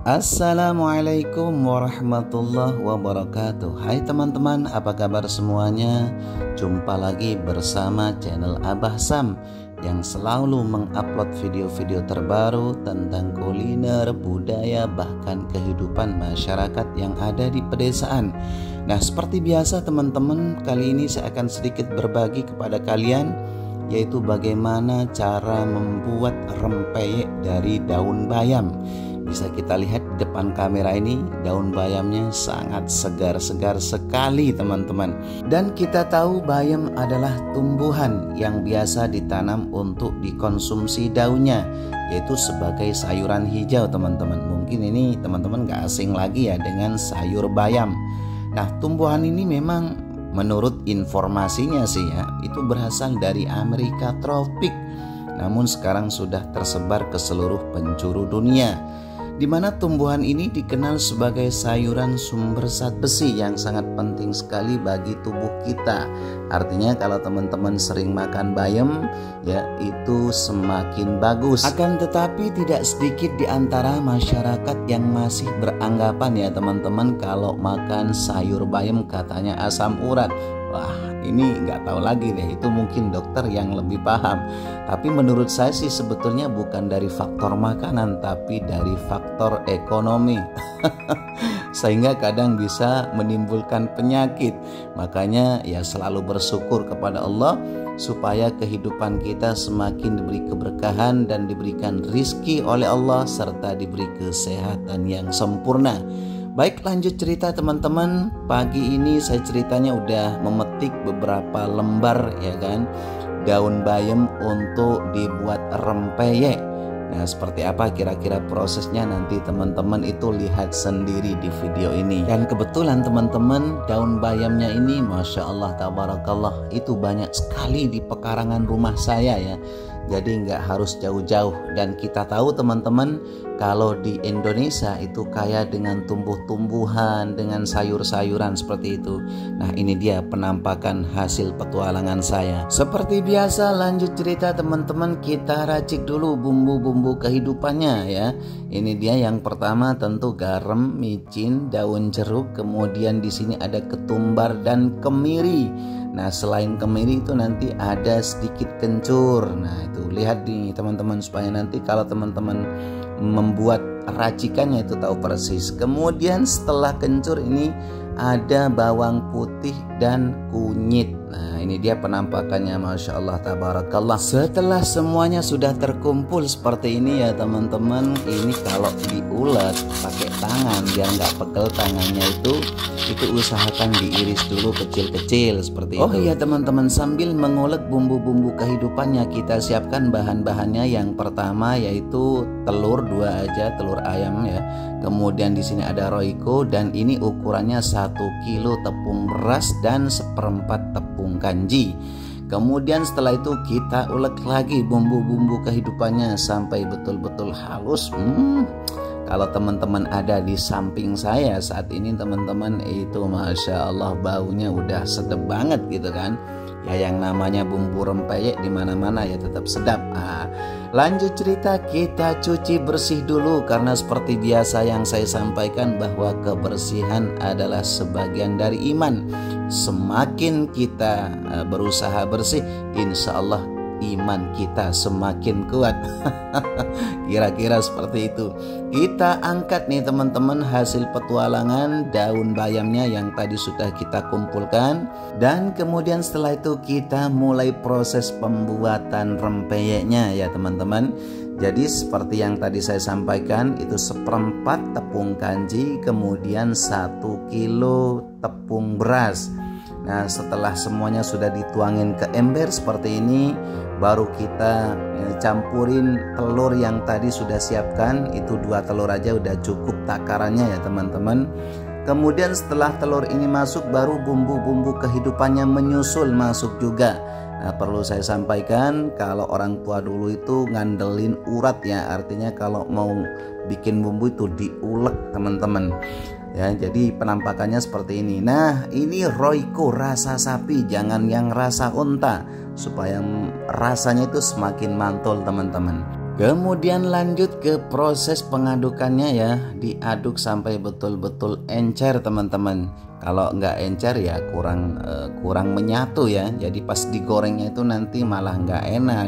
Assalamualaikum warahmatullahi wabarakatuh. Hai teman-teman, apa kabar semuanya? Jumpa lagi bersama channel Abah Sam yang selalu mengupload video-video terbaru tentang kuliner, budaya, bahkan kehidupan masyarakat yang ada di pedesaan. Nah, seperti biasa teman-teman, kali ini saya akan sedikit berbagi kepada kalian, yaitu bagaimana cara membuat rempeyek dari daun bayam. Bisa kita lihat di depan kamera ini, daun bayamnya sangat segar-segar sekali teman-teman. Dan kita tahu bayam adalah tumbuhan yang biasa ditanam untuk dikonsumsi daunnya, yaitu sebagai sayuran hijau teman-teman. Mungkin ini teman-teman gak asing lagi ya dengan sayur bayam. Nah, tumbuhan ini memang menurut informasinya sih ya, itu berasal dari Amerika tropik. Namun sekarang sudah tersebar ke seluruh penjuru dunia, di mana tumbuhan ini dikenal sebagai sayuran sumber zat besi yang sangat penting sekali bagi tubuh kita. Artinya kalau teman-teman sering makan bayam ya, itu semakin bagus. Akan tetapi tidak sedikit di antara masyarakat yang masih beranggapan ya teman-teman, kalau makan sayur bayam katanya asam urat. Wah, ini nggak tahu lagi deh, itu mungkin dokter yang lebih paham. Tapi menurut saya sih sebetulnya bukan dari faktor makanan, tapi dari faktor ekonomi. Sehingga kadang bisa menimbulkan penyakit. Makanya ya selalu bersyukur kepada Allah supaya kehidupan kita semakin diberi keberkahan dan diberikan rizki oleh Allah, serta diberi kesehatan yang sempurna. Baik, lanjut cerita teman-teman. Pagi ini saya ceritanya udah memetik beberapa lembar ya kan, daun bayam untuk dibuat rempeyek. Nah, seperti apa kira-kira prosesnya, nanti teman-teman itu lihat sendiri di video ini. Dan kebetulan teman-teman, daun bayamnya ini Masya Allah tabarakallah, itu banyak sekali di pekarangan rumah saya ya. Jadi nggak harus jauh-jauh. Dan kita tahu teman-teman, kalau di Indonesia itu kaya dengan tumbuh-tumbuhan, dengan sayur-sayuran seperti itu. Nah, ini dia penampakan hasil petualangan saya. Seperti biasa, lanjut cerita teman-teman, kita racik dulu bumbu-bumbu kehidupannya ya. Ini dia yang pertama, tentu garam, micin, daun jeruk, kemudian di sini ada ketumbar dan kemiri. Nah, selain kemiri itu nanti ada sedikit kencur. Nah, itu lihat nih teman-teman, supaya nanti kalau teman-teman membuat racikannya itu tahu persis. Kemudian setelah kencur ini ada bawang putih dan kunyit. Nah, ini dia penampakannya Masya Allah tabarakallah. Setelah semuanya sudah terkumpul seperti ini ya teman-teman, ini kalau diulek pakai tangan biar nggak pegel tangannya itu usahakan diiris dulu kecil-kecil seperti itu. Oh iya teman-teman, sambil mengulek bumbu-bumbu kehidupannya, kita siapkan bahan-bahannya. Yang pertama yaitu telur 2 aja, telur ayam ya. Kemudian di sini ada royco, dan ini ukurannya 1 kilo tepung beras dan 1/4 tepung kanji. Kemudian setelah itu kita ulek lagi bumbu-bumbu kehidupannya sampai betul-betul halus. Kalau teman-teman ada di samping saya saat ini teman-teman, itu Masya Allah baunya udah sedap banget gitu kan. Ya, yang namanya bumbu rempeyek di mana-mana ya tetap sedap. Lanjut cerita, kita cuci bersih dulu, karena seperti biasa yang saya sampaikan bahwa kebersihan adalah sebagian dari iman. Semakin kita berusaha bersih, insya Allah iman kita semakin kuat. Kira-kira seperti itu. Kita angkat nih teman-teman hasil petualangan daun bayamnya yang tadi sudah kita kumpulkan. Dan kemudian setelah itu kita mulai proses pembuatan rempeyeknya ya teman-teman. Jadi seperti yang tadi saya sampaikan, itu 1/4 tepung kanji, kemudian 1 kilo tepung beras. Nah, setelah semuanya sudah dituangin ke ember seperti ini, baru kita campurin telur yang tadi sudah siapkan. Itu 2 telur aja udah cukup takarannya ya teman-teman. Kemudian setelah telur ini masuk, baru bumbu-bumbu kehidupannya menyusul masuk juga. Nah, perlu saya sampaikan, kalau orang tua dulu itu ngandelin urat ya, artinya kalau mau bikin bumbu itu diulek teman-teman. Ya, jadi penampakannya seperti ini. Nah, ini royco rasa sapi, jangan yang rasa unta, supaya rasanya itu semakin mantul teman-teman. Kemudian lanjut ke proses pengadukannya ya, diaduk sampai betul-betul encer teman-teman. Kalau nggak encer ya kurang menyatu ya. Jadi pas digorengnya itu nanti malah nggak enak.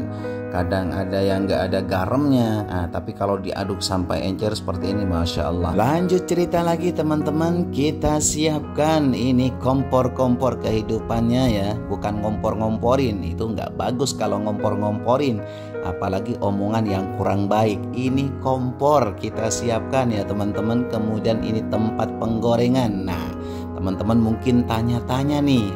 Kadang ada yang nggak ada garamnya. Nah, tapi kalau diaduk sampai encer seperti ini, masya Allah. Lanjut cerita lagi teman-teman, kita siapkan ini kompor-kompor kehidupannya ya, bukan ngompor-ngomporin. Itu nggak bagus kalau ngompor-ngomporin, apalagi omongan yang kurang baik. Ini kompor kita siapkan ya teman-teman. Kemudian ini tempat penggorengan. Nah, teman-teman mungkin tanya-tanya nih,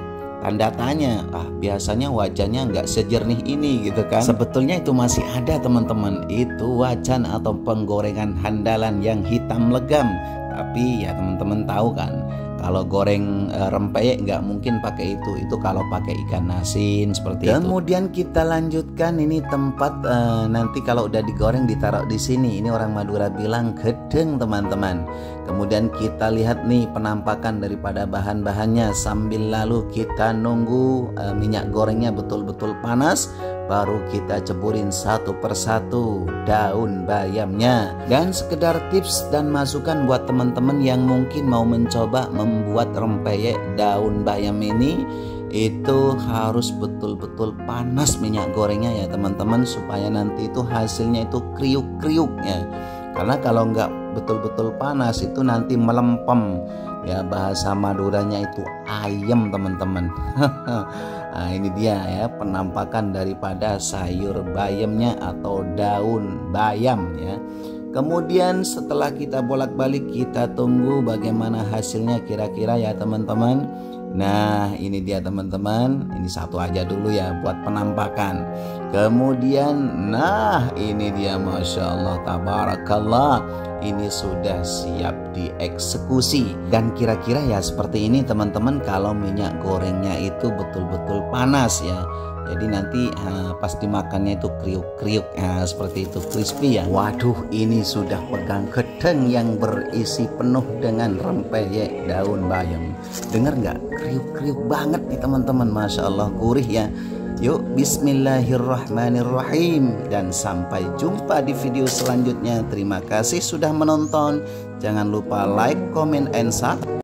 tanda tanya, biasanya wajannya nggak sejernih ini gitu kan. Sebetulnya itu masih ada teman-teman, itu wajan atau penggorengan handalan yang hitam legam. Tapi ya teman-teman tahu kan, kalau goreng rempeyek nggak mungkin pakai itu kalau pakai ikan asin seperti itu. Kemudian kita lanjutkan, ini tempat nanti kalau udah digoreng ditaruh di sini. Ini orang Madura bilang gedeng teman-teman. Kemudian kita lihat nih penampakan daripada bahan-bahannya sambil lalu kita nunggu minyak gorengnya betul-betul panas. Baru kita ceburin satu persatu daun bayamnya. Dan sekedar tips dan masukan buat teman-teman yang mungkin mau mencoba membuat rempeyek daun bayam ini, itu harus betul-betul panas minyak gorengnya ya teman-teman, supaya nanti itu hasilnya itu kriuk-kriuk ya. Karena kalau nggak betul-betul panas itu nanti melempem ya, bahasa Maduranya itu ayam teman-teman. Nah ini dia ya penampakan daripada sayur bayamnya atau daun bayam ya. Kemudian setelah kita bolak-balik, kita tunggu bagaimana hasilnya kira-kira ya teman-teman. Nah ini dia teman-teman, ini satu aja dulu ya buat penampakan. Kemudian nah ini dia, masya Allah tabarakallah, ini sudah siap dieksekusi. Dan kira-kira ya seperti ini teman-teman, kalau minyak gorengnya itu betul-betul panas ya. Jadi nanti pas dimakannya itu kriuk-kriuk seperti itu, crispy ya. Waduh, ini sudah pegang gedeng yang berisi penuh dengan rempeyek daun bayam. Dengar nggak? Kriuk-kriuk banget nih teman-teman, masya Allah, gurih ya. Yuk bismillahirrahmanirrahim, dan sampai jumpa di video selanjutnya. Terima kasih sudah menonton. Jangan lupa like, comment, and subscribe.